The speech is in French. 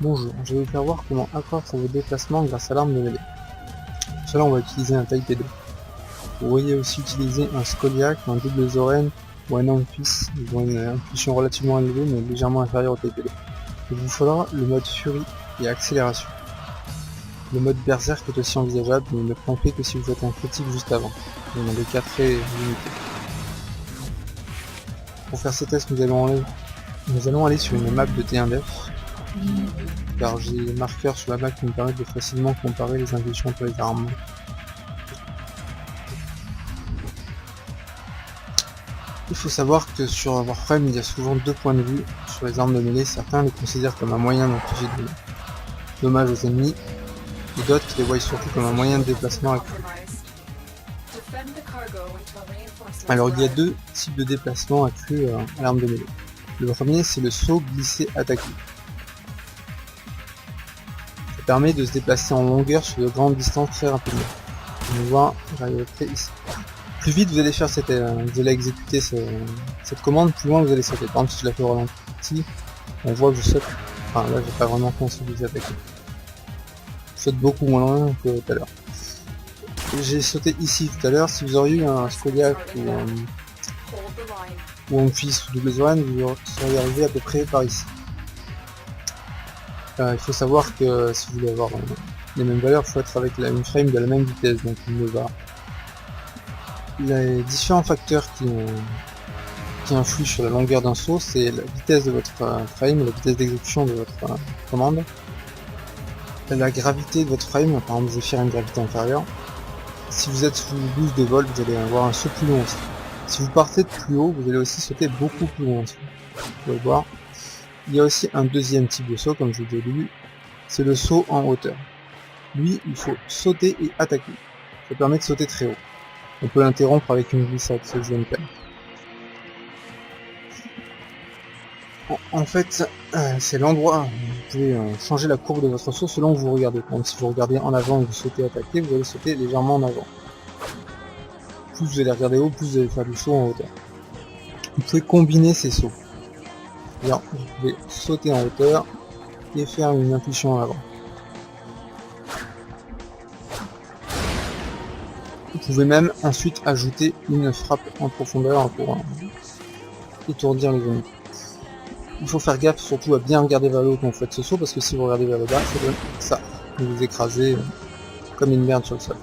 Bonjour, je vais vous faire voir comment accroître vos déplacements grâce à l'arme de mêlée. Pour cela, on va utiliser un taille P2. Vous pourriez aussi utiliser un Scoliac, un double Zoren ou un Amphiss. Ils ont une impulsion relativement élevée mais légèrement inférieure au taille P2. Il vous faudra le mode Furie et accélération. Le mode Berserk est aussi envisageable, mais ne trompez que si vous faites un critique juste avant. Dans des cas très limités. Pour faire ces tests, nous allons aller sur une map de T1def. Car j'ai des marqueurs sur la map qui me permettent de facilement comparer les impulsions entre les armes. Il faut savoir que sur Warframe, il y a souvent deux points de vue sur les armes de mêlée. Certains les considèrent comme un moyen d'infliger de dommages aux ennemis, et d'autres les voient surtout comme un moyen de déplacement accru. Alors il y a deux types de déplacement accru à l'arme de mêlée. Le premier, c'est le saut glissé attaqué. Ça permet de se déplacer en longueur sur de grandes distances très rapidement. On voit, j'arrive ici. Plus vite vous allez faire vous allez exécuter cette commande, plus loin vous allez sauter. Par exemple, si je la fais au ralenti, on voit que je saute. Enfin là, j'ai pas vraiment pensé vous attaquer. Je saute beaucoup moins loin que tout à l'heure. J'ai sauté ici tout à l'heure. Si vous auriez eu un Scoliac ou un fils ou double Zoran, vous seriez arrivé à peu près par ici. Il faut savoir que si vous voulez avoir les mêmes valeurs, il faut être avec une frame de la même vitesse, donc il me va. Les différents facteurs qui influent sur la longueur d'un saut, c'est la vitesse de votre frame, la vitesse d'exécution de votre commande, la gravité de votre frame, par exemple Zephyr a une gravité inférieure. Si vous êtes sous boost de vol, vous allez avoir un saut plus long aussi. Si vous partez de plus haut, vous allez aussi sauter beaucoup plus loin aussi. Vous pouvez le voir. Il y a aussi un deuxième type de saut, comme je vous ai dit, c'est le saut en hauteur. Lui, il faut sauter et attaquer. Ça permet de sauter très haut. On peut l'interrompre avec une glissade, ce que je viens de faire. En fait, c'est l'endroit où vous pouvez changer la courbe de votre saut selon que vous regardez. Donc si vous regardez en avant et que vous sautez attaquer, vous allez sauter légèrement en avant. Plus vous allez regarder haut, plus vous allez faire du saut en hauteur. Vous pouvez combiner ces sauts. C'est-à-dire, vous pouvez sauter en hauteur et faire une impulsion en avant. Vous pouvez même ensuite ajouter une frappe en profondeur pour étourdir les ennemis. Il faut faire gaffe surtout à bien regarder vers le haut quand vous faites ce saut, parce que si vous regardez vers le bas, ça donne ça. Vous vous écrasez comme une merde sur le sol.